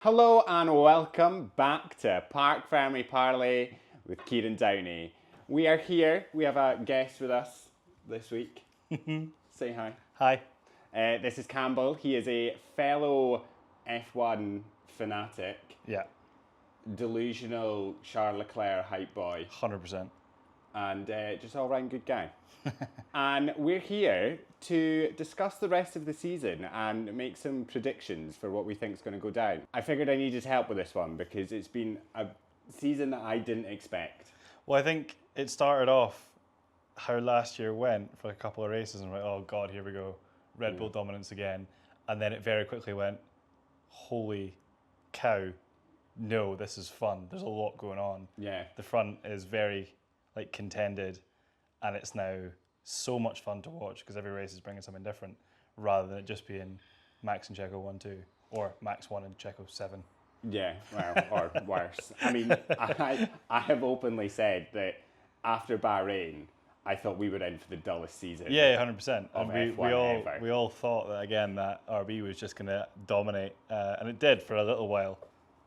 Hello and welcome back to Parc Fermé Parlay with Kieran Downey. We are here. We have a guest with us this week. Say hi. Hi. This is Campbell. He is a fellow F1 fanatic, Yeah, delusional Charles Leclerc hype boy, 100%. and just all round good guy. And we're here to discuss the rest of the season and make some predictions for what we think is going to go down. I figured I needed help with this one because it's been a season that I didn't expect. Well, I think it started off how last year went for a couple of races, and we're like, oh God, here we go, Red Bull dominance again. And then it very quickly went, holy cow, no, this is fun. There's a lot going on. Yeah. The front is very contended, and it's now so much fun to watch because every race is bringing something different rather than it just being Max and Checo 1-2 or Max 1 and Checo 7. Yeah, well, or worse. I mean, I have openly said that after Bahrain, I thought we would end for the dullest season. Yeah, 100%. Of And F1 we all thought that again that RB was just going to dominate, and it did for a little while.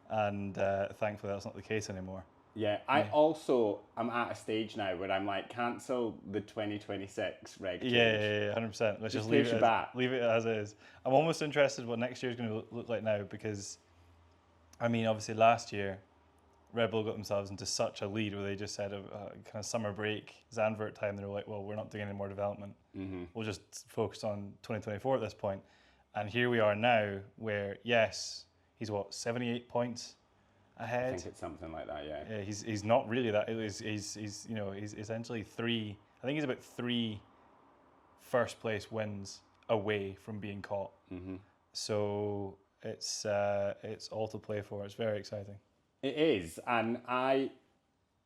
And thankfully, that's not the case anymore. Yeah, I also am at a stage now where I'm like, cancel the 2026 reg change. Yeah, 100%. Let's just push it back. leave it as is. I'm almost interested what next year is going to look like now because, I mean, obviously last year, Red Bull got themselves into such a lead where they just said, kind of summer break, Zandvoort time, they were like, well, we're not doing any more development. Mm-hmm. We'll just focus on 2024 at this point. And here we are now where, yes, he's 78 points ahead. I think it's something like that, yeah. Yeah, he's not really that. He's essentially three. I think he's about 3 first place wins away from being caught. Mm-hmm. So it's all to play for. It's very exciting. It is, and I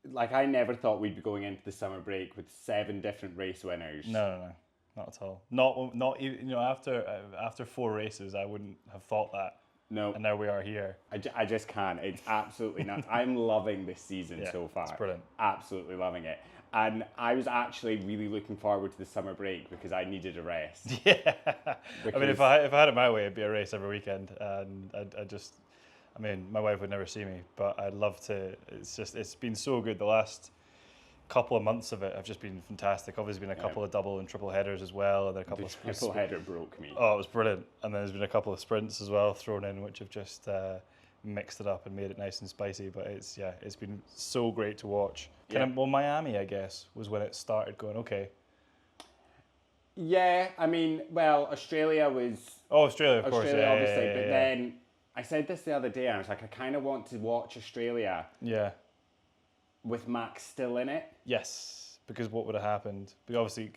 never thought we'd be going into the summer break with 7 different race winners. No, not at all. Not even after 4 races, I wouldn't have thought that. No. And now we are here. I just can't. It's absolutely nuts. I'm loving this season so far. It's brilliant. Absolutely loving it. And I was actually really looking forward to the summer break because I needed a rest. Yeah. I mean, if I had it my way, it'd be a race every weekend. And I mean, my wife would never see me, but I'd love to. It's been so good. The last couple of months of it have just been fantastic. Obviously, been a couple of double and triple headers as well, and then a couple The triple header broke me. Oh, it was brilliant. And then there's been a couple of sprints as well thrown in, which have just mixed it up and made it nice and spicy. But it's been so great to watch. Miami, I guess, was when it started going, okay. Yeah, I mean, well, Australia was... Oh, Australia, of course. Australia, obviously. Yeah. But then, I said this the other day, and I was like, I kind of want to watch Australia with Max still in it. Yes, because what would have happened? Because obviously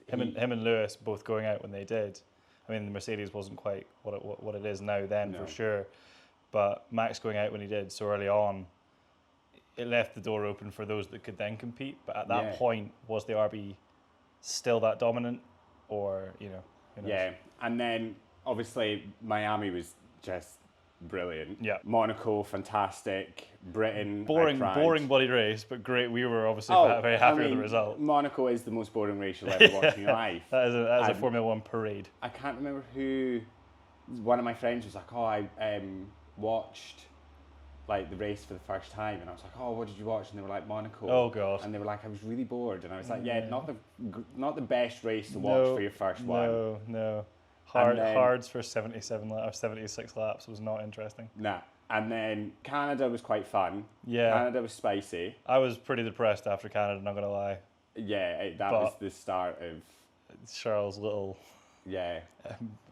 him and Lewis both going out when they did. I mean, the Mercedes wasn't quite what it is now then for sure, but Max going out when he did so early on, it left the door open for those that could then compete. But at that point, was the RB still that dominant, or who knows? Yeah, and then obviously Miami was just brilliant. Yeah. Monaco, fantastic. Britain, boring bloody race, but great. We were obviously very happy with the result. Monaco is the most boring race you'll ever watch in your life. That is a Formula One parade. I can't remember who. One of my friends was like, "Oh, I watched the race for the first time," and I was like, "Oh, what did you watch?" And they were like, "Monaco." Oh God. And they were like, "I was really bored," and I was like, "Yeah, not the best race to watch for your first one." No. Hards for 77 or 76 laps was not interesting. Nah. And then Canada was quite fun. Yeah. Canada was spicy. I was pretty depressed after Canada, not going to lie. Yeah, that was the start of Charles' little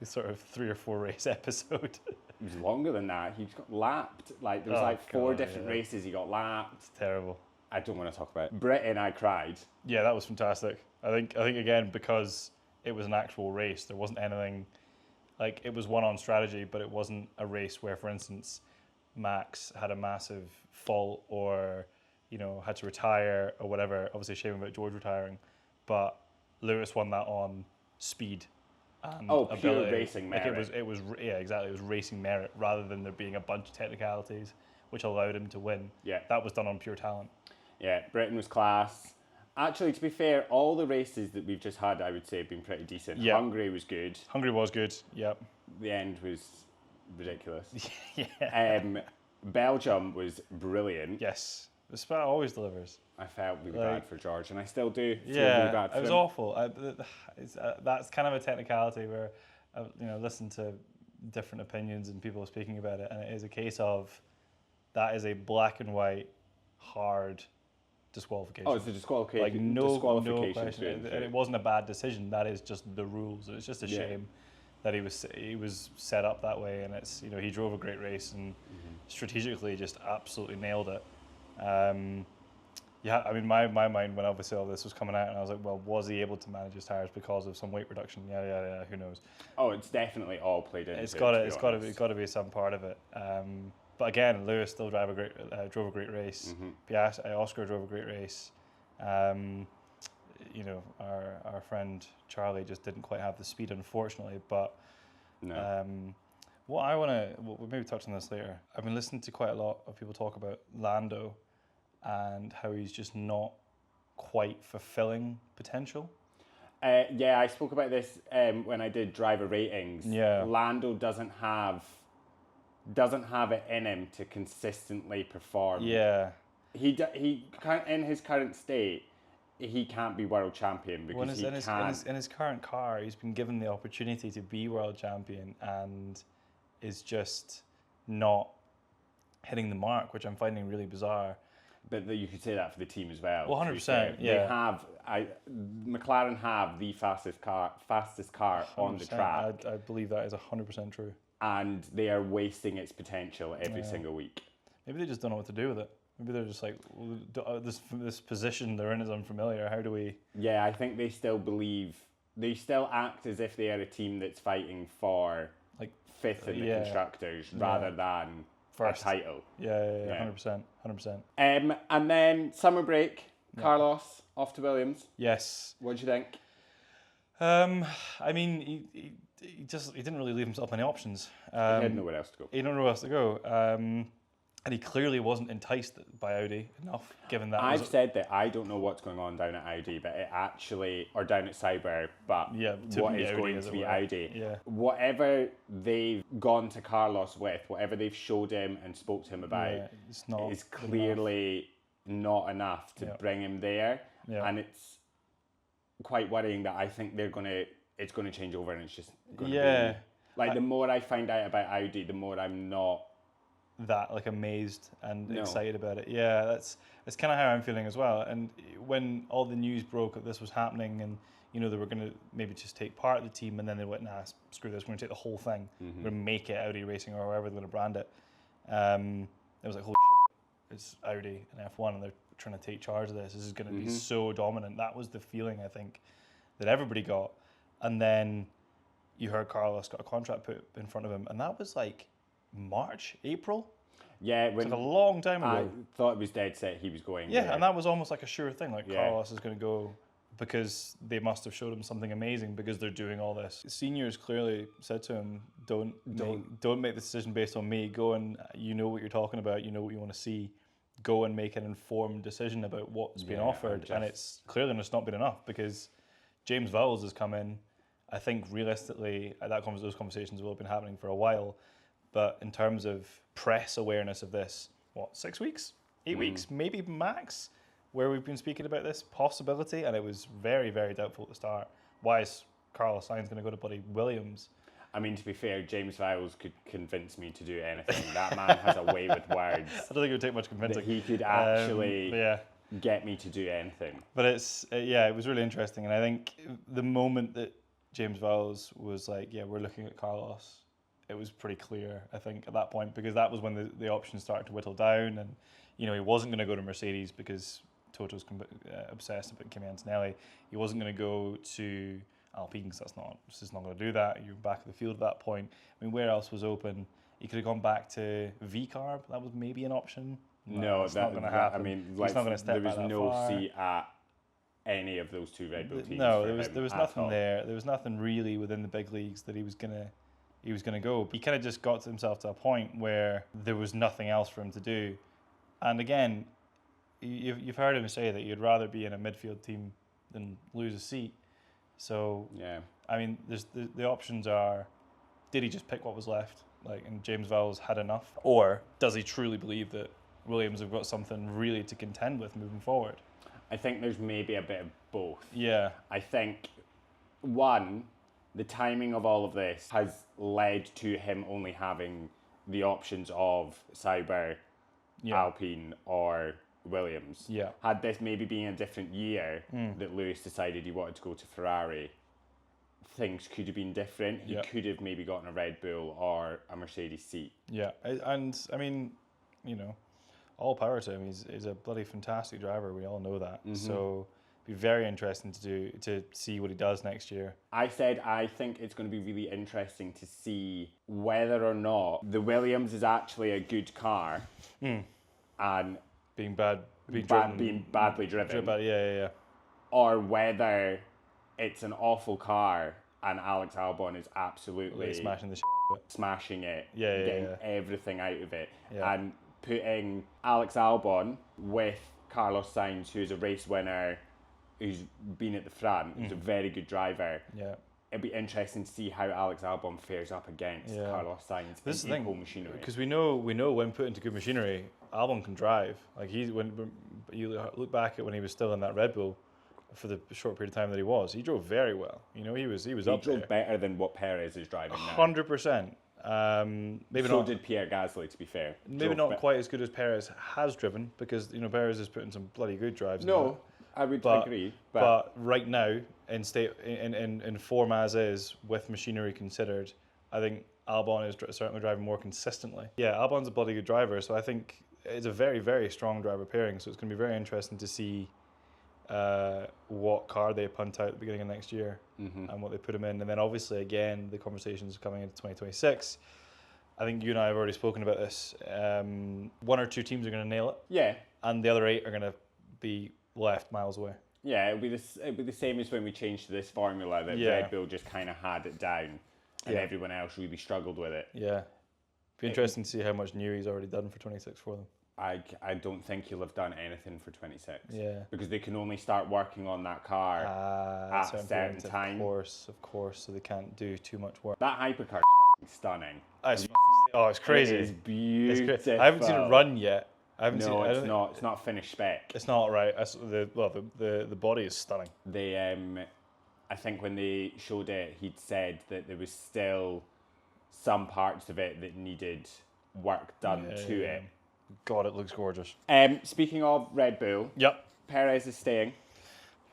sort of 3 or 4 race episode. It was longer than that. He got lapped. There was 4 different races he got lapped. It's terrible. I don't want to talk about it. Britain, I cried. Yeah, that was fantastic. I think again, because it was an actual race, there wasn't anything, it was one on strategy, but it wasn't a race where, for instance, Max had a massive fault or, had to retire or whatever. Obviously, shame about George retiring, but Lewis won that on speed and ability. Pure racing merit. It was exactly. It was racing merit rather than there being a bunch of technicalities, which allowed him to win. Yeah, that was done on pure talent. Yeah, Britain was class. Actually, to be fair, all the races that we've just had, I would say, have been pretty decent. Yeah. Hungary was good. Yep. The end was ridiculous. Yeah. Belgium was brilliant. Yes. The Spa always delivers. I felt really bad for George, and I still do feel really Yeah, bad for it was him. awful. That's kind of a technicality where I listen to different opinions and people speaking about it, and it is a case of that is a black and white, hard disqualification. Oh, it's a disqualification. Like no disqualification question. And it wasn't a bad decision. That is just the rules. It's just a shame that he was set up that way, and it's he drove a great race and strategically just absolutely nailed it. Yeah, I mean, my mind when obviously all this was coming out, and I was like, well, was he able to manage his tires because of some weight reduction? Yeah, who knows? Oh, it's definitely all played into it. It's got to be some part of it. But again, Lewis still drove a great race. Oscar drove a great race. Our friend Charlie just didn't quite have the speed, unfortunately. But no. we'll maybe touch on this later. I've been listening to quite a lot of people talk about Lando and how he's just not quite fulfilling potential. I spoke about this when I did driver ratings. Yeah. Lando doesn't have it in him to consistently perform. Yeah. He can't, in his current state, he can't be world champion because in his current car, he's been given the opportunity to be world champion and is just not hitting the mark, which I'm finding really bizarre. But you could say that for the team as well. Well, 100%. Yeah. McLaren have the fastest car on the track. I believe that is 100% true. And they are wasting its potential every single week. Maybe they just don't know what to do with it. Maybe they're just like, this position they're in is unfamiliar. How do we? Yeah, I think they still act as if they are a team that's fighting for like fifth in the constructors rather than first title. Yeah, 100%. And then summer break, Carlos off to Williams. Yes. What do you think? I mean, he didn't really leave himself any options. He had nowhere else to go. He had nowhere else to go. And he clearly wasn't enticed by Audi enough, given that. I've said that I don't know what's going on down at Audi, but or down at Sauber, but what is going to be Audi. Yeah. Whatever they've gone to Carlos with, whatever they've showed him and spoke to him about, is clearly not enough to bring him there. Yeah. And it's quite worrying that I think it's going to change over and it's just going to be... the more I find out about Audi, the more I'm not... that amazed and excited about it. Yeah, that's kind of how I'm feeling as well. And when all the news broke that this was happening and they were going to maybe just take part of the team and then they went, nah, screw this, we're going to take the whole thing. We're going to make it Audi Racing or however they're going to brand it. It was like, holy shit, it's Audi and F1 and they're trying to take charge of this. This is going to be so dominant. That was the feeling, I think, that everybody got. And then you heard Carlos got a contract put in front of him and that was like March, April? Yeah, it was a long time ago. I thought it was dead set he was going. Yeah, and that was almost like a sure thing. Like Carlos is going to go because they must have showed him something amazing because they're doing all this. Seniors clearly said to him, "Don't make the decision based on me. Go and you know what you're talking about. You know what you want to see. Go and make an informed decision about what's been offered." And it's clearly just not been enough because James Vowles has come in. I think realistically, those conversations will have been happening for a while. But in terms of press awareness of this, 6 weeks? 8 weeks, maybe max, where we've been speaking about this possibility, and it was very, very doubtful at the start. Why is Carlos Sainz going to go to bloody Williams? I mean, to be fair, James Vowles could convince me to do anything. That man has a way with words. I don't think it would take much convincing. That he could actually get me to do anything. But it was really interesting, and I think the moment that James Vowles was like, we're looking at Carlos, it was pretty clear, I think, at that point, because that was when the options started to whittle down, and he wasn't going to go to Mercedes because Toto's obsessed about Kimi Antonelli. He wasn't going to go to Alpine because it's just not going to do that. You're back of the field at that point. I mean, where else was open? He could have gone back to V-Carb. That was maybe an option. No, that's not going to happen. I mean, he's not going to step there was no far. seat at any of those two Red Bull teams. No, there was nothing there. There was nothing really within the big leagues that he was going to go. He kind of just got himself to a point where there was nothing else for him to do. And again, you've heard him say that you'd rather be in a midfield team than lose a seat. So, I mean, the options are, did he just pick what was left? and James Vowles had enough? Or does he truly believe that Williams have got something really to contend with moving forward? I think there's maybe a bit of both. Yeah. I think, one, the timing of all of this has led to him only having the options of Sauber, Alpine, or Williams. Yeah. Had this maybe been a different year that Lewis decided he wanted to go to Ferrari, things could have been different. He could have maybe gotten a Red Bull or a Mercedes seat. Yeah, and I mean, all power to him. He's a bloody fantastic driver. We all know that. So it'd be very interesting to see what he does next year. I said I think it's going to be really interesting to see whether or not the Williams is actually a good car and being badly driven, yeah. or whether it's an awful car and Alex Albon is absolutely smashing the smashing it, Yeah, getting everything out of it, Yeah. and putting Alex Albon with Carlos Sainz, who's a race winner, who's been at the front, who's a very good driver. Yeah. It'd be interesting to see how Alex Albon fares up against Carlos Sainz This is in the equal thing, machinery. because we know when put into good machinery, Albon can drive. Like when you look back at when he was still in that Red Bull for the short period of time that he drove very well. He was He up drove there. better than what Perez is driving now. 100%. Maybe So not. did Pierre Gasly, to be fair. Maybe not quite as good as Perez has driven, because Perez is putting some bloody good drives. No, I would agree. But right now, in form as is, with machinery considered, I think Albon is certainly driving more consistently. Yeah, Albon's a bloody good driver, so I think it's a very, very strong driver pairing. So it's going to be very interesting to see what car they punt out at the beginning of next year and what they put him in. And then obviously, again, the conversations coming into 2026. I think you and I have already spoken about this. One or two teams are going to nail it. Yeah. And the other 8 are going to be left miles away. Yeah, it'll be the same as when we changed to this formula that Red Bull just kind of had it down and everyone else really struggled with it. Yeah. Be interesting to see how much new he's already done for 26 for them. I don't think he'll have done anything for 26. Yeah. Because they can only start working on that car at a certain time. Of course, so they can't do too much work. That hypercar is fucking stunning. It's crazy. It is beautiful. I haven't seen it run yet. It's not. It's not finished spec. It's not right. The body is stunning. They I think when they showed it, he'd said that there was still some parts of it that needed work done to it. God, it looks gorgeous. Speaking of Red Bull, Yep. Perez is staying.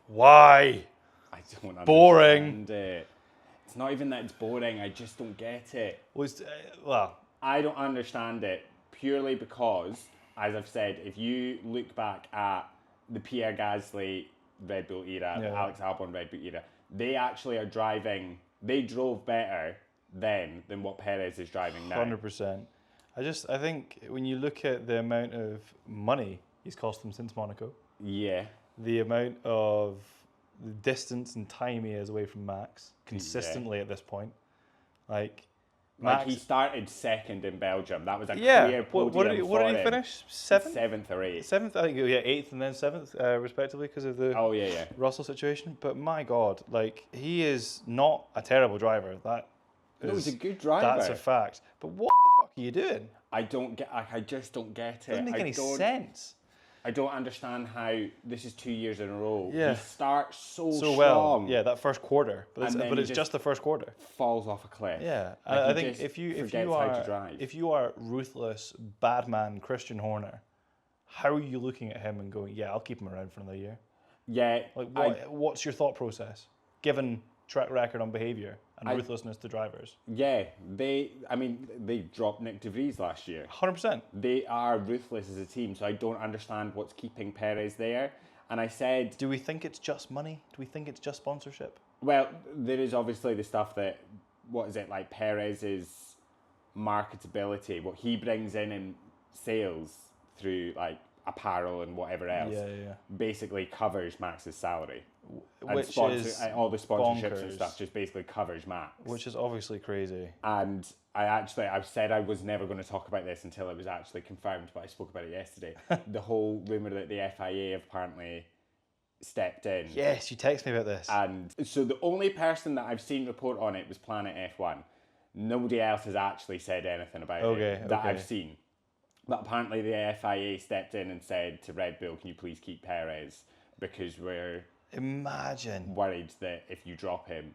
Why? I don't Boring. understand it. It's not even that it's boring. I just don't get it. Well, I don't understand it purely because, as I've said, if you look back at the Pierre Gasly Red Bull era, the Alex Albon Red Bull era, they actually are driving. They drove better then than what Perez is driving now. 100%. I think when you look at the amount of money he's cost them since Monaco, Yeah. the amount of the distance and time he is away from Max consistently at this point, Max, he started second in Belgium. That was a yeah. clear podium What did he for him. finish? Seventh? Seventh or eighth. Seventh, I think. Yeah, 8th and then 7th, respectively, because of the Russell situation. But my God, he is not a terrible driver. He's a good driver. That's a fact. But what the fuck are you doing? I just don't get it. Doesn't make any sense. I don't understand how this is 2 years in a row. Yeah. He starts so well. strong. Yeah, that first quarter. But it's just the first quarter. Falls off a cliff. Yeah. Like I think if you are ruthless, bad man Christian Horner, how are you looking at him and going, yeah, I'll keep him around for another year? Yeah. What's your thought process, given track record on behaviour and ruthlessness to drivers? Yeah, they dropped Nick De Vries last year. 100%. They are ruthless as a team, so I don't understand what's keeping Perez there. And I said... Do we think it's just money? Do we think it's just sponsorship? Well, there is obviously the stuff that, Perez's marketability, what he brings in sales through, apparel and whatever else, basically covers Max's salary. Which is all the sponsorships bonkers. And stuff just basically covers Max. Which is obviously crazy. And I've said I was never going to talk about this until it was actually confirmed, but I spoke about it yesterday. The whole rumour that the FIA have apparently stepped in. Yes, you texted me about this. And so the only person that I've seen report on it was Planet F1. Nobody else has actually said anything about it that I've seen. But apparently the FIA stepped in and said to Red Bull, can you please keep Perez? Because we're worried that if you drop him,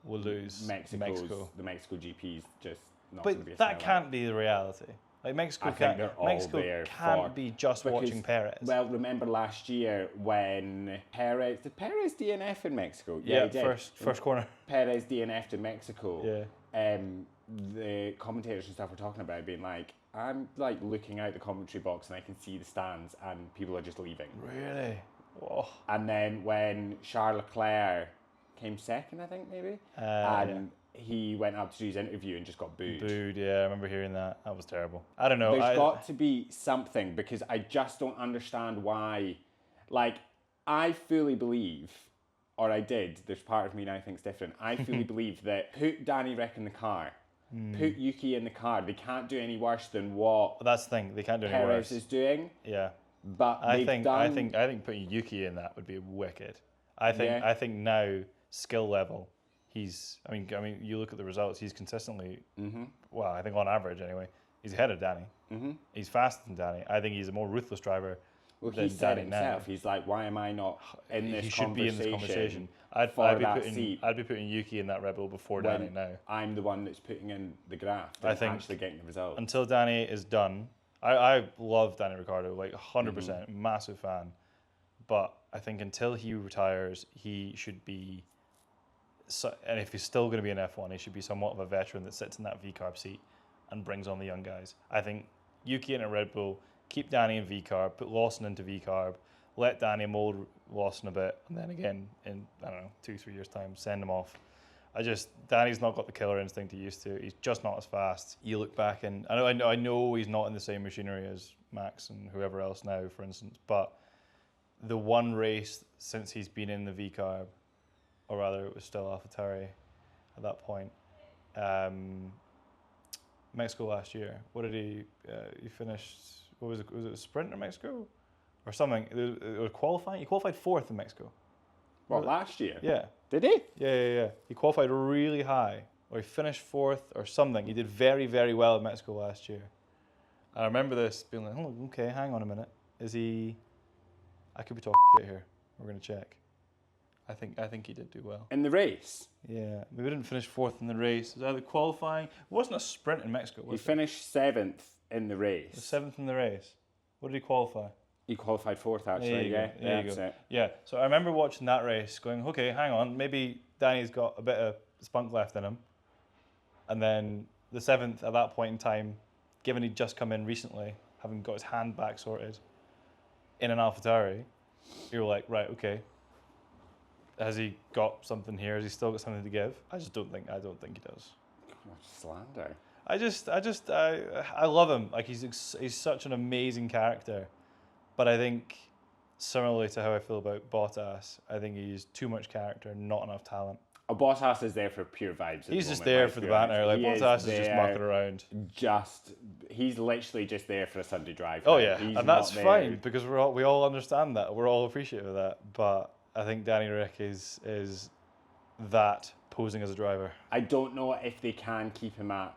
we'll lose Mexico. The Mexico GP is just not but going to be a that can't be the reality. Like Mexico can't be just watching Perez. Well, remember last year when did Perez DNF in Mexico? Yeah, he did. First corner. Perez DNF'd in Mexico. Yeah. The commentators and stuff were talking about it being like, I'm like looking out the commentary box and I can see the stands and people are just leaving. Really? Whoa. And then when Charles Leclerc came second, I think maybe, he went up to do his interview and just got booed. Yeah, I remember hearing that. That was terrible. I don't know. There's got to be something, because I just don't understand why. Like, I fully believe, or I did, there's part of me now thinks different. I fully believe that put Danny Rick in the car, put Yuki in the car. They can't do any worse than what that's the thing. They can't do any worse. Perez is doing. Yeah. But I think putting Yuki in that would be wicked. I think now skill level, I mean, you look at the results. He's consistently, well, I think on average anyway, he's ahead of Danny. He's faster than Danny. I think he's a more ruthless driver. Well, he said himself. He's like, why am I not in this conversation? He should be in this conversation. I'd be putting Yuki in that Red Bull before Danny now. I'm the one that's putting in the graft. I think actually getting the result. Until Danny is done, I love Danny Ricciardo, like 100%, massive fan. But I think until he retires, he should be. And if he's still going to be in F1, he should be somewhat of a veteran that sits in that V-carb seat and brings on the young guys. I think Yuki in a Red Bull, keep Danny in V-carb, put Lawson into V-carb, let Danny mold Lawson a bit, and then again in, I don't know, 2-3 years' time, send him off. Danny's not got the killer instinct he used to. He's just not as fast. You look back and I know he's not in the same machinery as Max and whoever else now, for instance, but the one race since he's been in the V-carb, or rather it was still AlphaTauri at that point, Mexico last year. What did he finished, what was it a sprint in Mexico? Or something, it was qualifying? He qualified 4th in Mexico. What, last year? Yeah. Did he? Yeah. He qualified really high, or he finished 4th or something. He did very, very well in Mexico last year. I remember this being like, oh, okay, hang on a minute. Is he, I could be talking shit here. We're going to check. I think he did do well. In the race? Yeah, we didn't finish 4th in the race. It was either qualifying. It wasn't a sprint in Mexico, was it? He finished 7th in the race. 7th in the race. What did he qualify? He qualified 4th, actually. There you go. Yeah, so I remember watching that race going, okay, hang on, maybe Danny's got a bit of spunk left in him. And then the 7th at that point in time, given he'd just come in recently, having got his hand back sorted in an AlphaTauri, you're like, right, okay. Has he got something here? Has he still got something to give? I don't think he does. What slander. I love him. Like he's such an amazing character. But I think, similarly to how I feel about Bottas, I think he's too much character, not enough talent. Bottas is there for pure vibes. He's just there for the banter. Like Bottas is just mucking around. He's literally just there for a Sunday drive. Oh yeah, and that's fine because we all understand that. We're all appreciative of that. But I think Danny Rick is that posing as a driver. I don't know if they can keep him at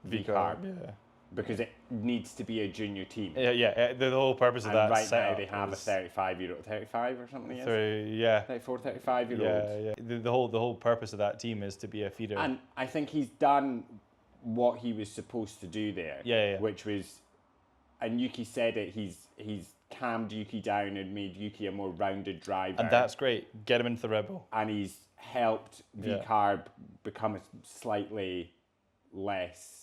V-carb. Yeah. Because it needs to be a junior team. Yeah. The whole purpose of that right now they have a 35-year-old, 35 or something. 34, 35-year-old. Yeah. The whole purpose of that team is to be a feeder. And I think he's done what he was supposed to do there. Yeah. Which was, and Yuki said it. He's calmed Yuki down and made Yuki a more rounded driver. And that's great. Get him into the Red Bull. And he's helped V-carb become a slightly less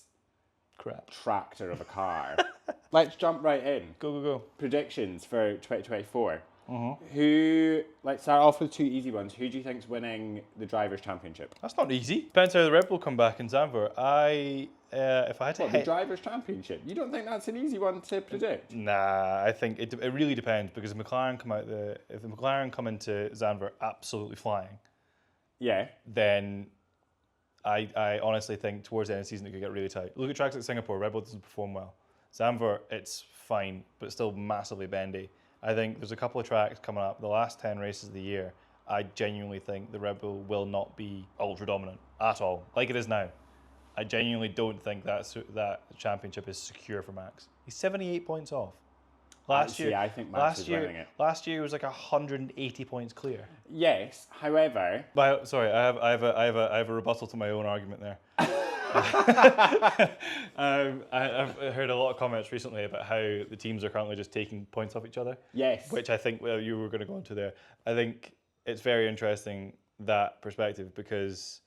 tractor of a car. Let's jump right in. Go. Predictions for 2024. Let's start off with 2 easy ones. Who do you think's winning the Drivers' Championship? That's not easy. Depends how the Red Bull come back in Zandvoort. If I had to the Drivers' Championship? You don't think that's an easy one to predict? Nah, I think it really depends because if the McLaren come into Zandvoort absolutely flying, then I honestly think towards the end of the season it could get really tight. Look at tracks like Singapore, Red Bull doesn't perform well. Zandvoort, it's fine, but still massively bendy. I think there's a couple of tracks coming up, the last 10 races of the year, I genuinely think the Red Bull will not be ultra dominant at all, like it is now. I genuinely don't think that championship is secure for Max. He's 78 points off. Last year, I think Max is winning it. Last year was like 180 points clear. Yes, however... Sorry, I have a rebuttal to my own argument there. I've heard a lot of comments recently about how the teams are currently just taking points off each other. Yes. Which I think you were going to go into there. I think it's very interesting, that perspective, because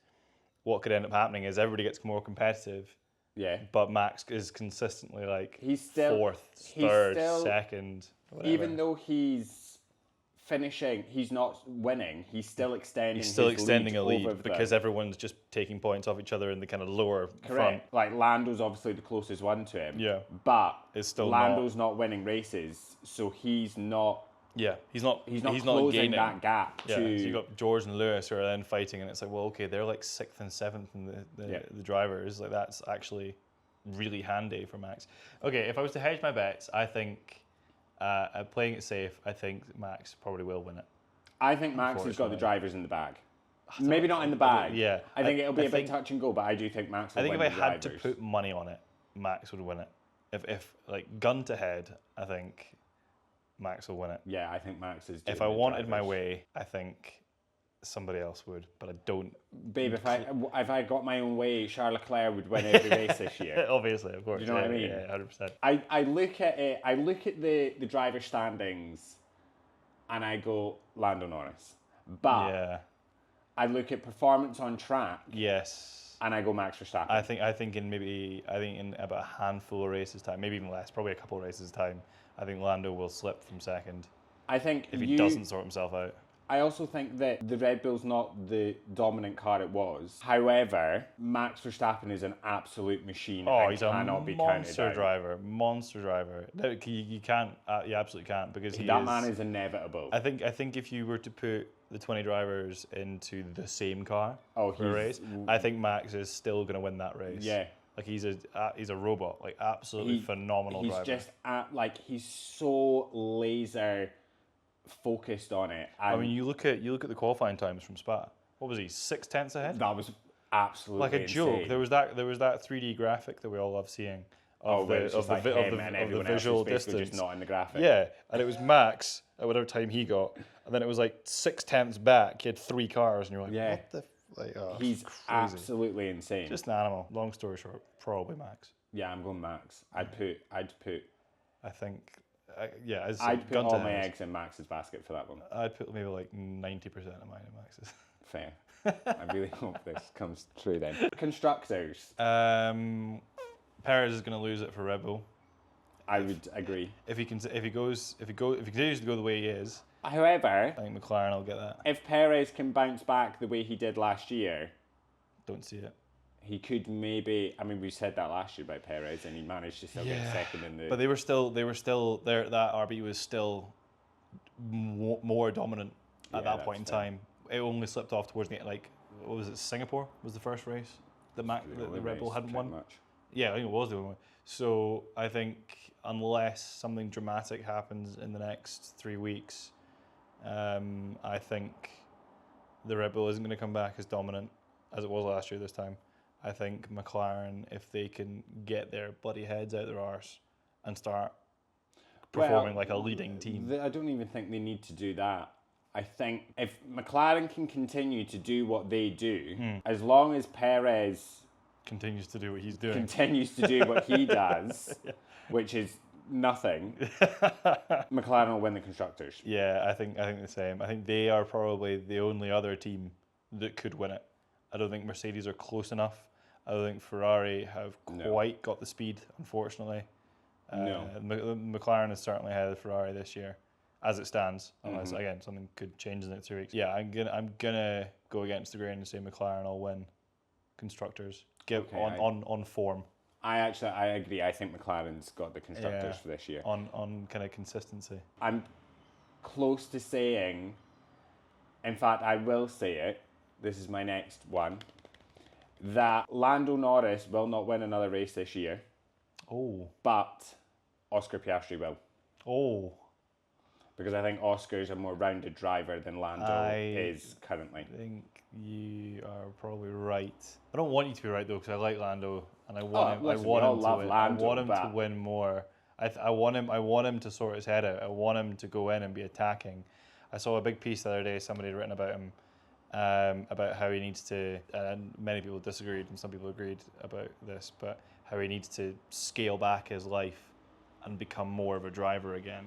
what could end up happening is everybody gets more competitive. Yeah. But Max is consistently like fourth, third, second, whatever. Even though he's finishing, he's not winning, he's still extending a lead because everyone's just taking points off each other in the kind of lower front. Like Lando's obviously the closest one to him. Yeah. But it's still Lando's not winning races, so he's not... Yeah, he's not closing gaining that gap. Yeah, so you got George and Lewis who are then fighting, and it's like, well, okay, they're like 6th and 7th in the drivers. Like, that's actually really handy for Max. Okay, if I was to hedge my bets, I think playing it safe, I think Max probably will win it. I think Max has got the drivers in the bag. Maybe not in the bag. Yeah, I think it'll be a bit touch and go, but I do think Max will win the drivers. I think if I had to put money on it, Max would win it. If like gun to head, I think Max will win it. Yeah, I think Max is. If I wanted my way, I think somebody else would, but I don't. Babe, if I got my own way, Charles Leclerc would win every race this year. Obviously, of course. Do you know what I mean? Yeah, 100%. I look at it. I look at the driver standings, and I go Lando Norris, but I look at performance on track. Yes. And I go Max Verstappen. I think in about a handful of races time, maybe even less, probably a couple of races time, I think Lando will slip from second. I think if he doesn't sort himself out. I also think that the Red Bull's not the dominant car it was. However, Max Verstappen is an absolute machine. Oh, he's a monster driver. Monster driver. No, you can't. You absolutely can't, because that man is inevitable. I think if you were to put the 20 drivers into the same car for a race, I think Max is still going to win that race. Yeah. Like he's a robot, like absolutely phenomenal driver. He's just he's so laser focused on it. I mean, you look at the qualifying times from Spa. What was he? 6/10 ahead? That was absolutely like a insane. joke. There was that 3D graphic that we all love seeing of the visual distance. Just not in the graphic. Yeah, and it was Max at whatever time he got, and then it was like 6/10 back. He had 3 cars, and you're like, what the. He's absolutely insane. Just an animal. Long story short, probably Max. Yeah, I'm going Max. I'd put. I think. I'd put all my eggs in Max's basket for that one. I'd put maybe like 90% of mine in Max's. Fair. I really hope this comes true then. Constructors. Perez is going to lose it for Red Bull. I would agree. If he continues to go the way he is. However, I think McLaren will get that. If Perez can bounce back the way he did last year, don't see it. He could maybe. I mean, we said that last year about Perez, and he managed to still get second in the. But they were still there. That RB was still more dominant at that point in time. It only slipped off towards the what was it? Singapore was the first race that the Red Bull hadn't won. Much. Yeah, I think it was the only one. So I think unless something dramatic happens in the next 3 weeks, I think the Red Bull isn't going to come back as dominant as it was last year this time. I think McLaren, if they can get their bloody heads out their arse and start performing like a leading team. I don't even think they need to do that. I think if McLaren can continue to do what they do, as long as Perez continues to do what he's doing, continues to do what he does, which is nothing, McLaren will win the Constructors. Yeah, I think the same. I think they are probably the only other team that could win it. I don't think Mercedes are close enough. I don't think Ferrari have quite got the speed, unfortunately. McLaren is certainly ahead of Ferrari this year, as it stands. Unless again something could change in the next 2 weeks. Yeah, I'm gonna go against the grain and say McLaren will win Constructors. On form. I agree. I think McLaren's got the Constructors for this year. On kind of consistency. I'm close to saying. In fact, I will say it. This is my next one. That Lando Norris will not win another race this year. Oh. But Oscar Piastri will. Oh. Because I think Oscar's a more rounded driver than Lando is currently. I think you are probably right. I don't want you to be right though, because I like Lando and I want him. Listen, I want we him all to love win. Lando, I want him but to win more. I want him. I want him to sort his head out. I want him to go in and be attacking. I saw a big piece the other day. Somebody had written about him, about how he needs to. And many people disagreed, and some people agreed about this, but how he needs to scale back his life and become more of a driver again.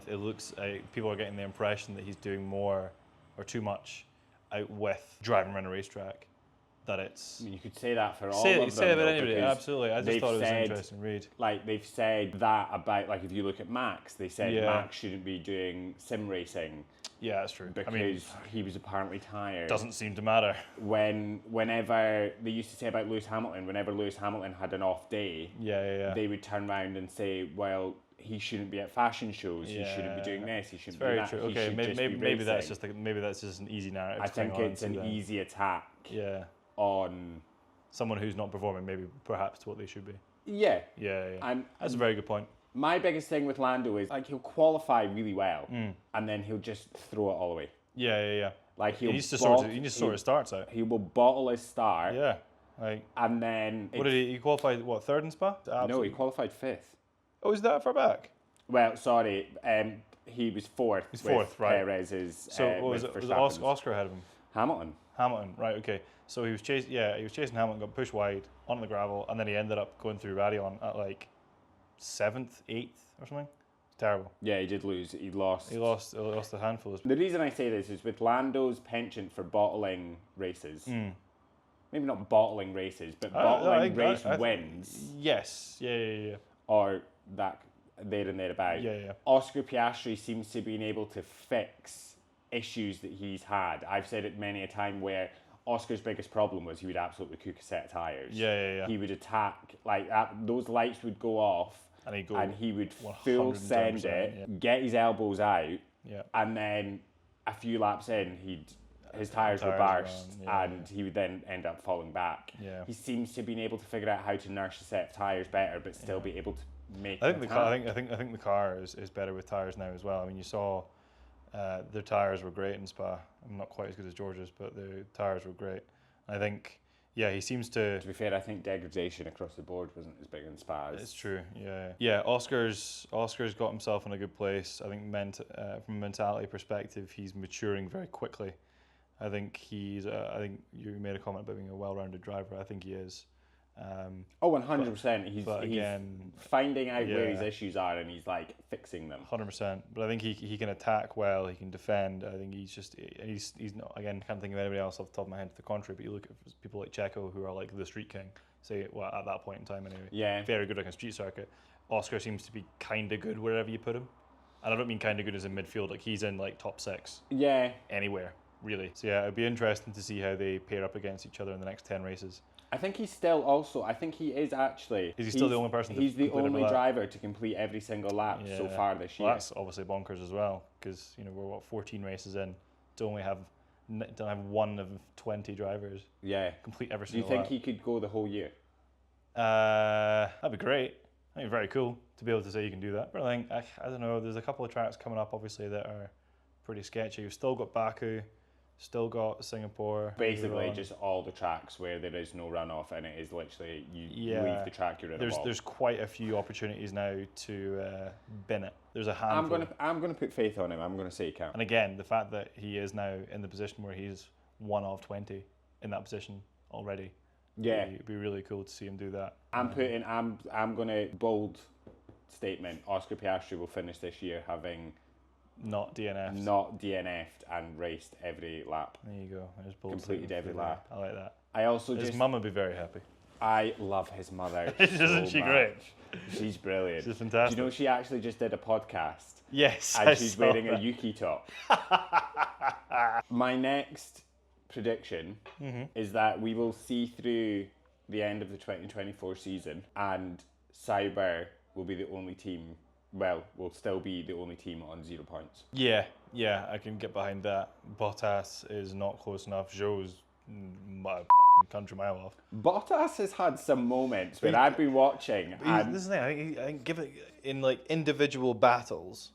It looks people are getting the impression that he's doing more or too much out with driving around a racetrack. That it's. I mean, you could say that for all Say of it them. about though, anybody. because Absolutely. I just thought it was an interesting read. Like they've said that about, like if you look at Max, they said Yeah. Max shouldn't be doing sim racing Yeah, that's true. because he was apparently tired. Doesn't seem to matter. Whenever they used to say about Lewis Hamilton, whenever Lewis Hamilton had an off day, Yeah. they would turn around and say, well, he shouldn't be at fashion shows. He shouldn't be doing this. He shouldn't be doing that. Very true. He Okay, should maybe that's racing. just an easy narrative. I to cling think on it's to an then. easy attack Yeah. on. Someone who's not performing, maybe perhaps to what they should be. Yeah. Yeah. And That's a very good point. my biggest thing with Lando is like he'll qualify really well, and then he'll just throw it all away. Yeah. Like He needs to sort his starts out. He will bottle his start, Yeah. Like, and then what did he qualified? What, third in Spa? No, he qualified fifth. Oh, is that far back? Well, sorry, he was fourth. He's fourth, right? Perez's. So what was it? Was Oscar ahead of him? Hamilton, right? Okay. So he was chasing Hamilton, got pushed wide onto the gravel, and then he ended up going through Radion at like 7th, 8th, or something. It's terrible. Yeah, he did lose. He lost. He lost a handful. The reason I say this is with Lando's penchant for bottling races. Maybe not bottling races, but bottling race wins. Yes. Yeah. Or that there and thereabout. Yeah. Oscar Piastri seems to be able to fix issues that he's had. I've said it many a time where Oscar's biggest problem was he would absolutely cook a set of tyres. Yeah. He would attack, like those lights would go off and he would full send it, get his elbows out, and then a few laps in, his tyres were burst and he would then end up falling back. Yeah. He seems to be able to figure out how to nurse a set of tyres better, but still be able to make. I think the car is better with tyres now as well. I mean, you saw their tyres were great in Spa. I'm not quite as good as George's, but the tyres were great. I think, he seems to. To be fair, I think degradation across the board wasn't as big in Spa. It's true, yeah. Oscar's got himself in a good place. I think from a mentality perspective, he's maturing very quickly. I think I think you made a comment about being a well-rounded driver. I think he is. 100%. He's again, finding out where his issues are and he's like fixing them. 100%. But I think he can attack well. He can defend. I think he's not, again, can't think of anybody else off the top of my head to the contrary. But you look at people like Checo, who are like the street king. Say, well, at that point in time anyway. Yeah. Very good on a street circuit. Oscar seems to be kind of good wherever you put him. And I don't mean kind of good as in midfield. Like he's in like top 6. Yeah. Anywhere really. So it'd be interesting to see how they pair up against each other in the next 10 races. I think he's still also. I think he is actually. Is he still the only person? He's the only driver to complete every single lap so far this year. Well, that's obviously bonkers as well, because we're 14 races in to only have one of 20 drivers. Yeah. Complete every single. Do you think lap. he could go the whole year? That'd be great. I think very cool to be able to say you can do that. But I think I don't know. There's a couple of tracks coming up, obviously, that are pretty sketchy. You've still got Baku. Still got Singapore. Basically, just all the tracks where there is no runoff, and it is literally you leave the track, you're in a wall. There's quite a few opportunities now to bin it. There's a handful. I'm gonna put faith on him. I'm gonna say he can. And again, the fact that he is now in the position where he's 1 of 20 in that position already. Yeah, it'd be really cool to see him do that. I'm gonna bold statement. Oscar Piastri will finish this year having. Not DNF'd and raced every lap. There you go. Completed every lap. I like that. I also his mum would be very happy. I love his mother. Isn't she great? She's brilliant. She's fantastic. Do you know she actually just did a podcast? Yes. And she's wearing a Yuki top. My next prediction is that we will see through the end of the 2024 season and Sauber will be the only team. Well, we'll still be the only team on 0 points. Yeah, I can get behind that. Bottas is not close enough. Zhou's my fucking country mile off. Bottas has had some moments where I've been watching. This is the thing. I think give it in like individual battles.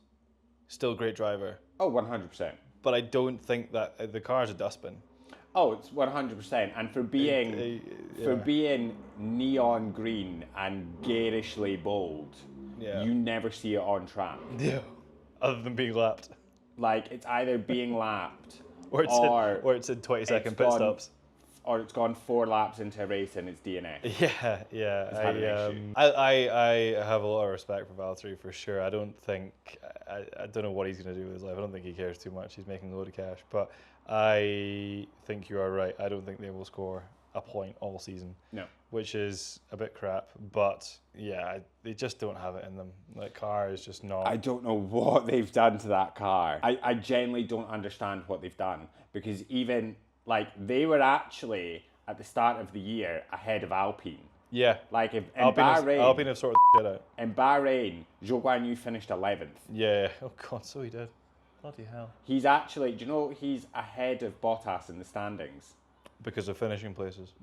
still a great driver. Oh, 100%. But I don't think that the car's a dustbin. Oh, it's 100%. And for being neon green and garishly bold, you never see it on track. Yeah. Other than being lapped. Like, it's either being lapped or it's in 20-second pit stops. Or it's gone 4 laps into a race and it's DNF. Yeah. I have a lot of respect for Valtteri for sure. I don't know what he's going to do with his life. I don't think he cares too much. He's making a load of cash. But I think you are right. I don't think they will score a point all season. No. Which is a bit crap. But yeah, they just don't have it in them. That car is just not. I don't know what they've done to that car. I genuinely don't understand what they've done. Because even, like, they were actually, at the start of the year, ahead of Alpine. Yeah. Like, if in Alpine have sorted their shit out. In Bahrain, Zhou Guanyu finished 11th. Yeah. Oh, God, so he did. Bloody hell. He's actually, do you know, he's ahead of Bottas in the standings. Because of finishing places.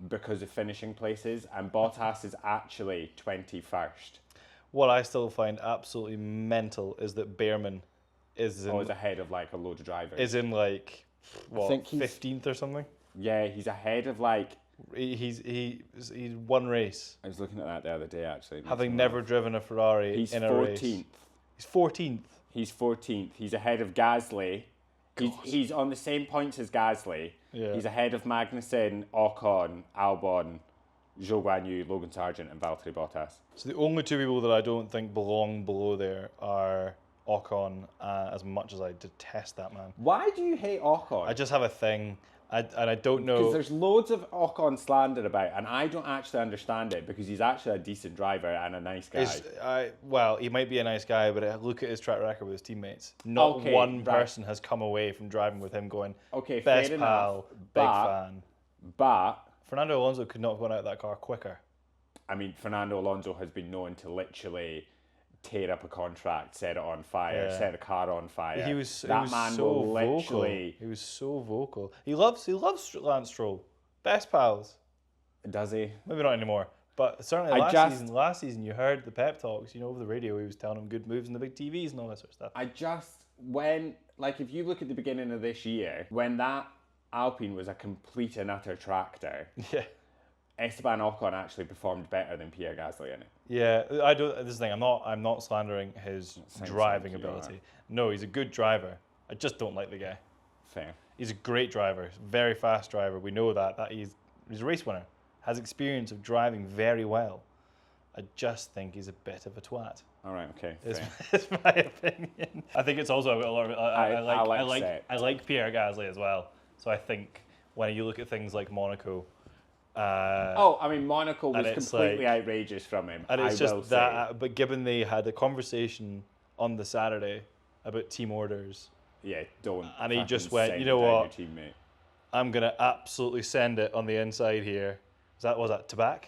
And Bottas is actually 21st. What I still find absolutely mental is that Behrman is ahead of, like, a load of drivers. Is in, like, what, I think 15th or something? Yeah, he's ahead of, like... He's one race. I was looking at that the other day, actually. Having never driven a Ferrari in a race. He's 14th. He's 14th. He's ahead of Gasly. He's on the same points as Gasly. Yeah. He's ahead of Magnussen, Ocon, Albon, Zhou Guanyu, Logan Sargent, and Valtteri Bottas. So the only two people that I don't think belong below there are Ocon, as much as I detest that man. Why do you hate Ocon? I just have a thing. I don't know. Because there's loads of Ocon slander about, and I don't actually understand it because he's actually a decent driver and a nice guy. Well, he might be a nice guy, but look at his track record with his teammates. Not one person has come away from driving with him going, best fair pal, enough, big fan. But Fernando Alonso could not have gone out of that car quicker. I mean, Fernando Alonso has been known to literally tear up a contract, set it on fire, set a car on fire. He was so vocal. He was so vocal. He loves Lance Stroll. Best pals. Does he? Maybe not anymore. But certainly last season you heard the pep talks, over the radio he was telling him good moves and the big TVs and all that sort of stuff. If you look at the beginning of this year, when that Alpine was a complete and utter tractor, Esteban Ocon actually performed better than Pierre Gasly in it. Yeah, I do. This is the thing. I'm not slandering his driving ability. No, he's a good driver. I just don't like the guy. Fair. He's a great driver, very fast driver. We know that he's a race winner, has experience of driving very well. I just think he's a bit of a twat. All right, okay. It's my opinion. I think it's also a lot of. I like Pierre Gasly as well. So I think when you look at things like Monaco. Monaco was completely outrageous from him. And it's just that, but given they had a conversation on the Saturday about team orders. Yeah, don't. And he just went, you know what? I'm going to absolutely send it on the inside here. Was that Tabac?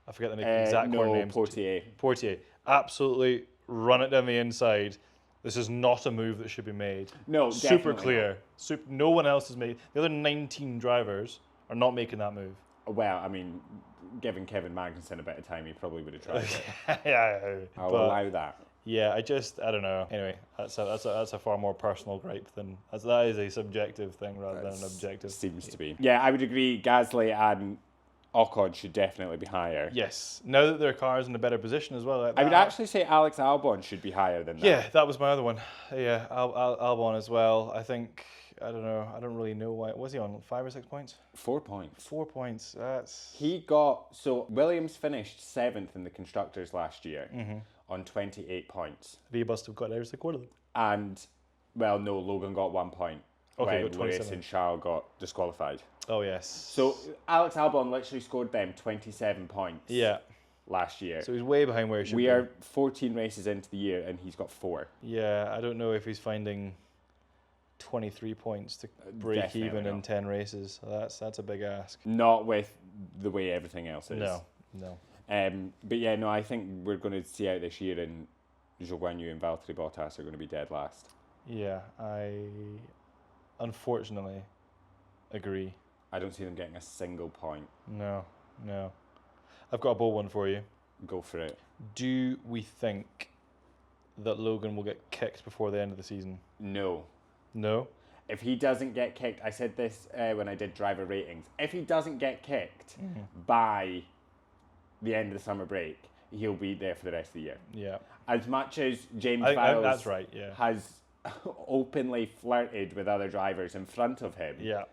I forget the exact names. Portier. Absolutely run it down the inside. This is not a move that should be made. No, super clear. No one else has made. The other 19 drivers are not making that move. Well, I mean, giving Kevin Magnussen a bit of time, he probably would have tried it. Yeah, I'll allow that. Yeah, I don't know. Anyway, that's a far more personal gripe than that is a subjective thing rather than an objective. Seems to be. Yeah, I would agree. Gasly and Ocon should definitely be higher. Yes, now that their car is in a better position as well. I would actually say Alex Albon should be higher than that. Yeah, that was my other one. Yeah, Albon as well. I think. I don't know. I don't really know why. Was he on 5 or 6 points? 4 points. 4 points. Williams finished 7th in the constructors last year on 28 points. He must have got every single one of them. And, well, no, Logan got 1 point. Okay, when Lewis and Charles got disqualified. Oh yes. So Alex Albon literally scored them 27 points. Yeah. Last year. So he's way behind where he should be. We are 14 races into the year and he's got 4. Yeah, I don't know if he's finding 23 points to break Definitely even not. in 10 races. That's a big ask. Not with the way everything else is. No. But yeah, no, I think we're going to see out this year and Zhou Guanyu and Valtteri Bottas are going to be dead last. Yeah, I unfortunately agree. I don't see them getting a single point. No. I've got a bold one for you. Go for it. Do we think that Logan will get kicked before the end of the season? No. No? If he doesn't get kicked, I said this when I did driver ratings. If he doesn't get kicked by the end of the summer break, he'll be there for the rest of the year. Yeah. As much as James I think Vowles that's right, yeah. has openly flirted with other drivers in front of him, Yeah.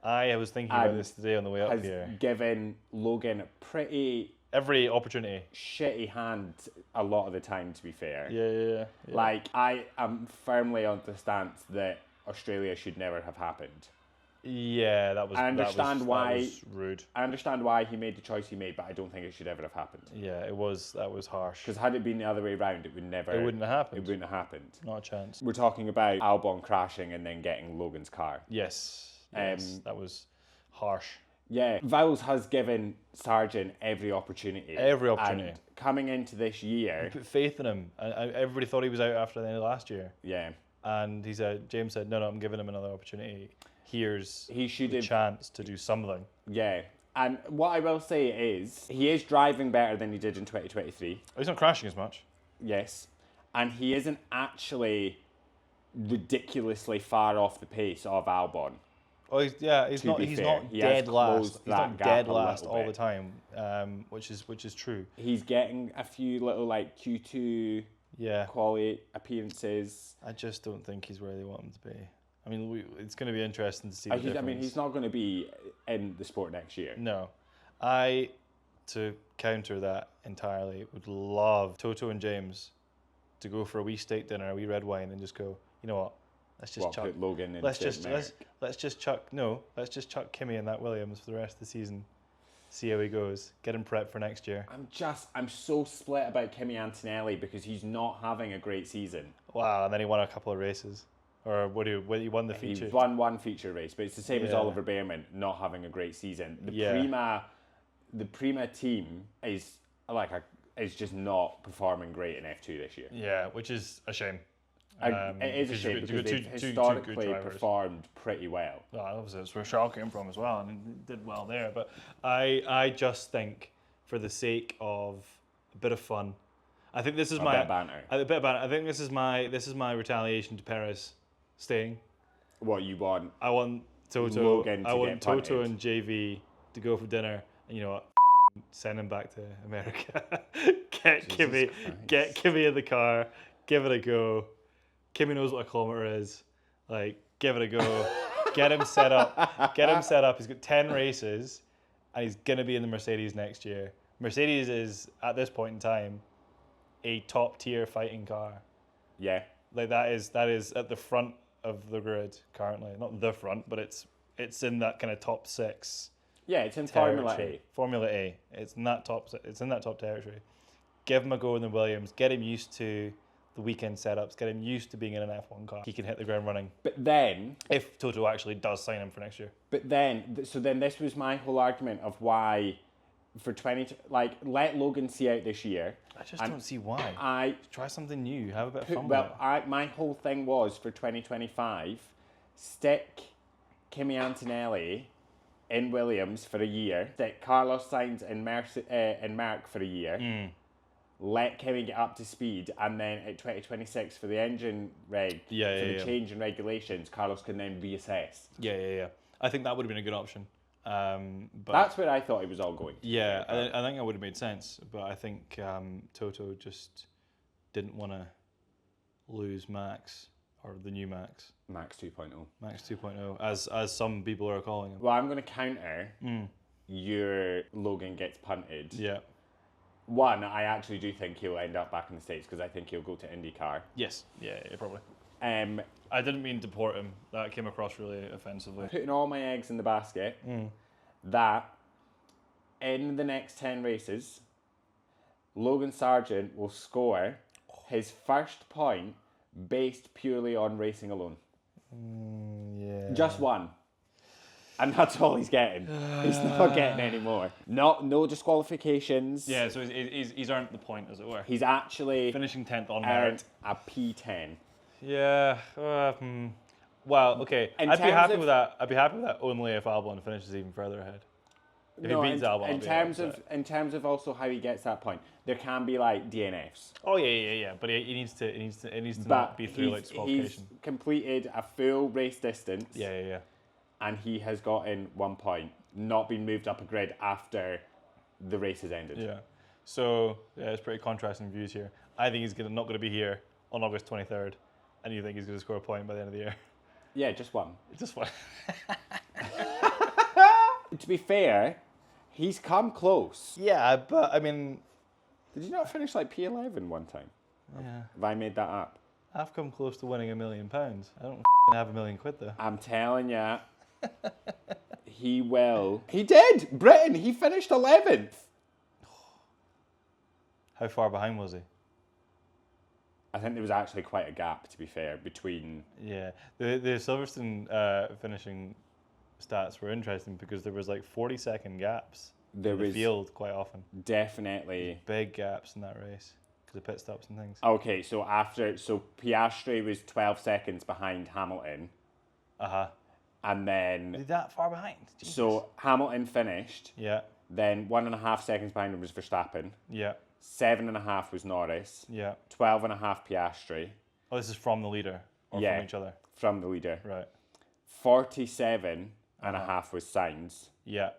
I was thinking about this today on the way up has here. given Logan a pretty Every opportunity. shitty hand a lot of the time, to be fair. Yeah. Like, I am firmly on the stance that Australia should never have happened. Yeah, that was that was rude. I understand why he made the choice he made, but I don't think it should ever have happened. Yeah, that was harsh. Because had it been the other way around, it wouldn't have happened. It wouldn't have happened. Not a chance. We're talking about Albon crashing and then getting Logan's car. Yes, that was harsh. Yeah, Vowles has given Sargent every opportunity. And coming into this year, Put faith in him. Everybody thought he was out after the end of last year. Yeah. And James said, no, I'm giving him another opportunity. Here's a chance to do something. Yeah. And what I will say is, he is driving better than he did in 2023. He's not crashing as much. Yes. And he isn't actually ridiculously far off the pace of Albon. Oh, he's not dead last. He's not dead last all the time, which is true. He's getting a few little like Q2 quality appearances. I just don't think he's where they want him to be. I mean, it's going to be interesting to see the difference. I mean, he's not going to be in the sport next year. No. To counter that entirely, would love Toto and James to go for a wee steak dinner, a wee red wine, and just go, you know what? Let's just chuck Logan in. Let's just chuck Kimi in that Williams for the rest of the season. See how he goes. Get him prepped for next year. I'm so split about Kimi Antonelli because he's not having a great season. Wow, and then he won a couple of races. Or he won the feature? He won one feature race, but it's the same as Oliver Bearman not having a great season. The Prima team is just not performing great in F2 this year. Yeah, which is a shame. It is a shame because they've historically performed pretty well. Well, obviously that's where Charles came from as well, and did well there. But I just think, for the sake of a bit of fun, I think this is my bit of banter. A bit of banter. I think this is my retaliation to Perez staying. What you want? I want Toto. Logan to I want get Toto punted. and JV to go for dinner, and you know what? Send him back to America. Get Kimi in the car. Give it a go. Kimi knows what a kilometre is. Like, give it a go. Get him set up. He's got 10 races, and he's going to be in the Mercedes next year. Mercedes is, at this point in time, a top-tier fighting car. Yeah. Like, that is at the front of the grid currently. Not the front, but it's in that kind of top 6. Yeah, it's in territory. Formula A. It's in that top territory. Give him a go in the Williams. Get him used to the weekend setups. Get him used to being in an F1 car. He can hit the ground running. But then, if Toto actually does sign him for next year. But then this was my whole argument of why, for let Logan see out this year. I just don't see why. Try something new. Have a bit of fun. Well, my whole thing was for 2025, stick Kimi Antonelli in Williams for a year. Stick Carlos Sainz in Merc for a year. Let Kimi get up to speed, and then at 2026 for the engine change in regulations, Carlos can then reassess. Yeah. I think that would have been a good option. But that's where I thought it was all going. Yeah, I think that would have made sense. But I think Toto just didn't want to lose Max, or the new Max. Max 2.0. Max 2.0, as some people are calling him. Well, I'm going to counter your Logan gets punted. Yeah. One, I actually do think he'll end up back in the States because I think he'll go to IndyCar. Yes, yeah, probably. I didn't mean to deport him. That came across really offensively. Putting all my eggs in the basket, that in the next 10 races, Logan Sargent will score his first point based purely on racing alone. Yeah. Just one. And that's all he's getting. He's not getting any more. No disqualifications. Yeah, so he's earned the point, as it were. He's actually finishing 10th on merit. A P10. Yeah. Well, okay. I'd be happy with that. I'd be happy with that only if Albon finishes even further ahead. If he beats Albon, in terms of also how he gets that point, there can be like DNFs. Oh yeah. But he needs to not be through like disqualification. He's completed a full race distance. Yeah. And he has gotten 1 point, not been moved up a grid after the race has ended. Yeah. So yeah, it's pretty contrasting views here. I think he's not going to be here on August 23rd, and you think he's going to score a point by the end of the year. Yeah, just one. Just one. To be fair, he's come close. Yeah, but I mean, did you not finish like P11 one time? Yeah. Have I made that up? I've come close to winning £1 million. I don't have £1 million though. I'm telling you, he will. He did. Britain. He finished 11th. How far behind was he? I think there was actually quite a gap, to be fair, between. Yeah, the Silverstone finishing stats were interesting because there was like 40-second gaps in the field quite often. Definitely big gaps in that race because of pit stops and things. Okay, so Piastri was 12 seconds behind Hamilton. And then that far behind. Jesus. So Hamilton finished. Yeah. Then 1.5 seconds behind him was Verstappen. Yeah. 7.5 was Norris. Yeah. 12.5 Piastri. Oh, this is from the leader or from each other? From the leader. Right. 47.5 was Sainz. Yeah.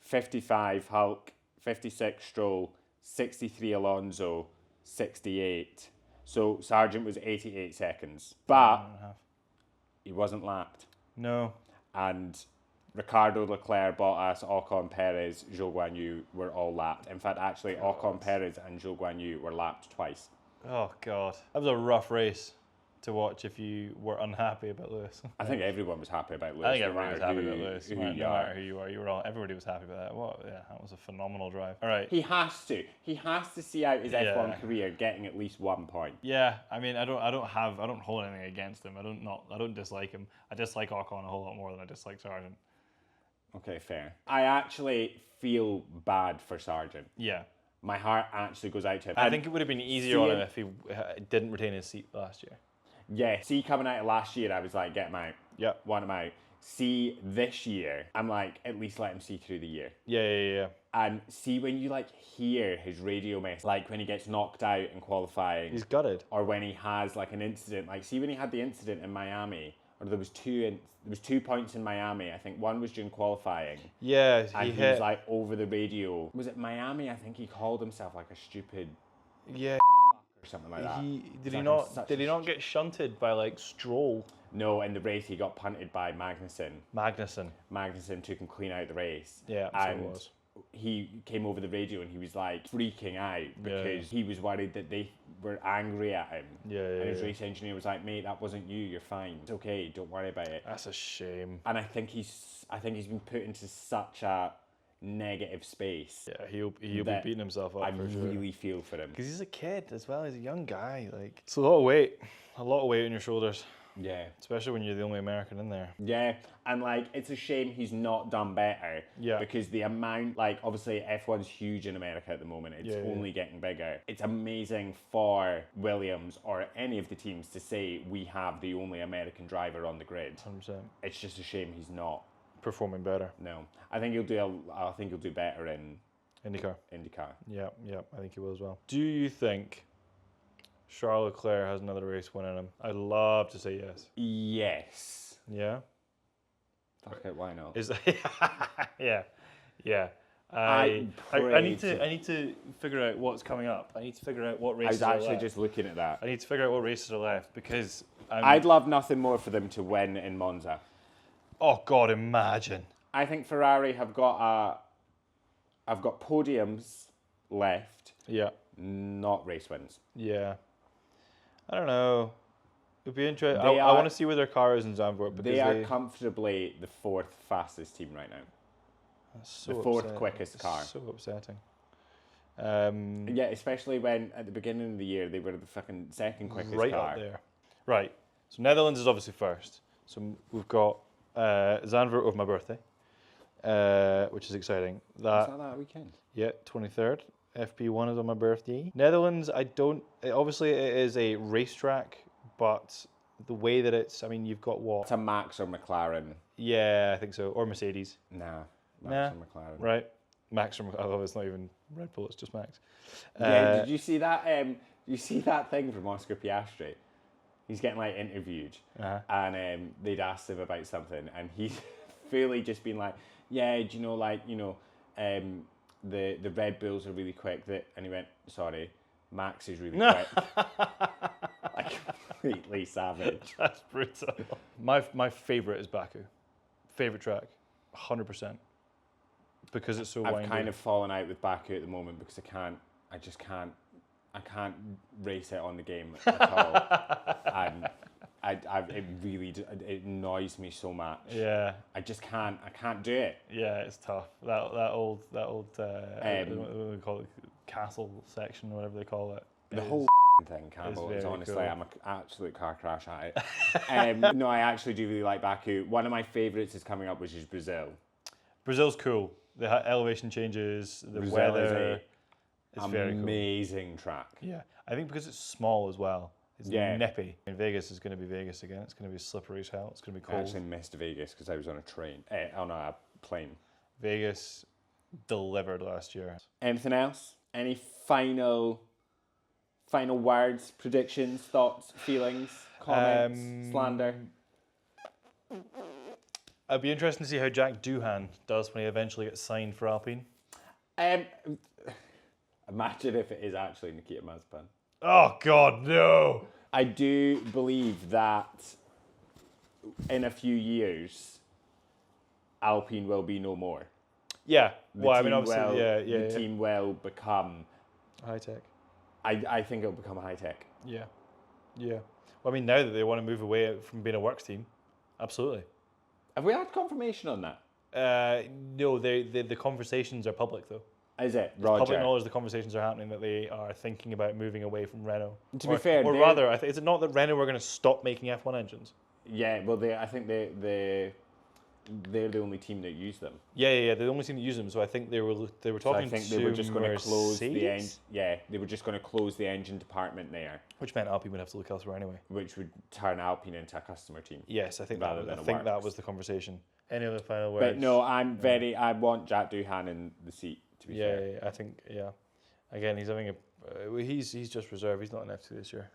55 Hulk. 56 Stroll. 63 Alonso. 68. So Sargent was 88 seconds. But he wasn't lapped. No. And Ricardo, Leclerc, Bottas, Ocon, Perez, Zhou Guanyu were all lapped. In fact, actually, Ocon, Perez and Zhou Guanyu were lapped twice. Oh, God. That was a rough race to watch if you were unhappy about Lewis. I think everyone was happy about Lewis. I think everyone was happy about Lewis. No matter who you are, everybody was happy about that. That was a phenomenal drive. All right. He has to see out his F1 career getting at least 1 point. Yeah, I mean, I don't hold anything against him. I don't dislike him. I dislike Ocon a whole lot more than I dislike Sargent. Okay, fair. I actually feel bad for Sargent. Yeah. My heart actually goes out to him. I think it would have been easier on him if he didn't retain his seat last year. Yeah, see, coming out of last year, I was like, get him out. Yeah. Want him out. See, this year, I'm like, at least let him see through the year. Yeah. And see, when you like hear his radio mess, like when he gets knocked out in qualifying. He's gutted. Or when he has like an incident, like see when he had the incident in Miami, or there was 2 points in Miami. I think one was during qualifying. Yeah, and he was like over the radio. Was it Miami? I think he called himself like a stupid. Yeah. Or something like that. Did he not get shunted by like Stroll? No, in the race he got punted by Magnussen. Magnussen took him clean out the race. Yeah, and so it was. He came over the radio and he was like freaking out because he was worried that they were angry at him. And his race engineer was like, "Mate, that wasn't you. You're fine. It's okay. Don't worry about it." That's a shame. And I think he's been put into such a negative space. Yeah, he'll be beating himself up. I really feel for him because he's a kid as well. He's a young guy. Like it's a lot of weight on your shoulders. Yeah. Especially when you're the only American in there. Yeah, and like it's a shame he's not done better. Yeah. Because the amount, like obviously F1's huge in America at the moment. It's only getting bigger. It's amazing for Williams or any of the teams to say we have the only American driver on the grid. 100%. It's just a shame he's not performing better. No, I think he'll do better in IndyCar. Yeah, I think he will as well. Do you think Charles Leclerc has another race win in him? I'd love to say yes. Yes. Yeah? Fuck it, why not? Yeah. I need to figure out what's coming up. I need to figure out what races are left. I was actually just looking at that. I need to figure out what races are left because I'd love nothing more for them to win in Monza. Oh God, imagine. I think Ferrari have got podiums left. Yeah. Not race wins. Yeah. I don't know. It'd be interesting. I want to see where their car is in Zandvoort because they are comfortably the 4th fastest team right now. That's so the 4th quickest car. So upsetting. Yeah, especially when at the beginning of the year they were the fucking 2nd quickest right car. Right up there. Right. So Netherlands is obviously first. So we've got Zandvoort with my birthday, which is exciting. Is that weekend? Yeah, 23rd. FP1 is on my birthday. Netherlands, obviously it is a racetrack, but the way that you've got what? It's a Max or McLaren. Yeah, I think so. Or Mercedes. Nah, Max or McLaren. Right. Max from, although it's not even Red Bull, it's just Max. Yeah, did you see that? You see that thing from Oscar Piastri? He's getting like interviewed, and they'd asked him about something, and he's fully just been like, "Yeah, do you know, like, the Red Bulls are really quick." And he went, "Sorry, Max is really quick." Like completely savage. That's brutal. My favourite is Baku. Favourite track, 100%. Because it's so windy. I've kind of fallen out with Baku at the moment because I can't race it on the game at all. And it really annoys me so much. Yeah. I can't do it. Yeah, it's tough. That old what do we call it, castle section, whatever they call it. The whole thing, Campbell, is honestly, cool. I'm an absolute car crash at it. No, I actually do really like Baku. One of my favourites is coming up, which is Brazil. Brazil's cool. The elevation changes, the Brazil weather. It's very cool. Amazing track. Yeah, I think because it's small as well. It's Yeah. nippy. And Vegas is going to be Vegas again. It's going to be slippery as hell. It's going to be I cold. actually missed Vegas because I was on a plane. Vegas delivered last year. Anything else? Any final words, predictions, thoughts, feelings, comments, slander? It'd be interesting to see how Jack Doohan does when he eventually gets signed for Alpine. Imagine if it is actually Nikita Mazepin. Oh, God, no! I do believe that in a few years, Alpine will be no more. Yeah, The obviously, team will become high tech. I think it'll become high tech. Yeah. Well, I mean, now that they want to move away from being a works team, absolutely. Have we had confirmation on that? No, the conversations are public, though. Is it? It's Roger. public knowledge the conversations are happening that they are thinking about moving away from Renault. To be fair, or rather, is it not that Renault are going to stop making F1 engines? Yeah, well, I think they're the only team that use them. Yeah, they're the only team that use them. So I think they were talking So I think they were just going to close the Mercedes? they were just going to close the engine department there, Which meant Alpine would have to look elsewhere anyway. which would turn Alpine into a customer team. Yes, I think Rather than a that works. was the conversation. Any other final words? But no, I want Jack Doohan in the seat. To be fair. Yeah, I think Again, he's having he's just reserve. He's not in F2 this year.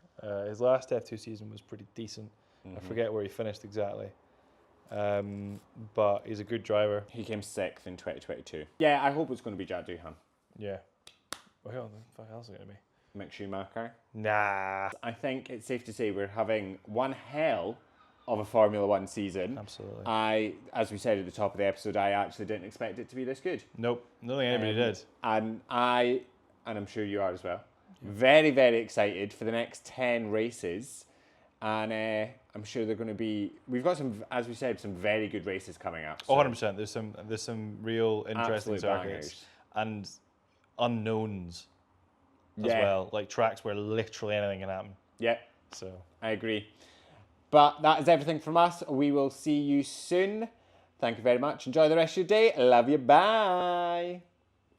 His last F2 season was pretty decent. I forget where he finished exactly. But he's a good driver. He came 6th in 2022. Yeah, I hope it's going to be Jack Doohan. Yeah. Well, who the fuck else is it going to be? Mick Schumacher. Nah. I think it's safe to say we're having one hell of a Formula One season. Absolutely. As we said at the top of the episode, I actually didn't expect it to be this good. Nope. Don't think anybody did. And I'm sure you are as well, very, very excited for the next 10 races. And I'm sure they're going to be, we've got some, as we said, some very good races coming up. So 100%. There's some real interesting absolute circuits. bangers. And unknowns as well. Like tracks where literally anything can happen. Yeah. So I agree. But that is everything from us. We will see you soon. Thank you very much. Enjoy the rest of your day. Love you. Bye.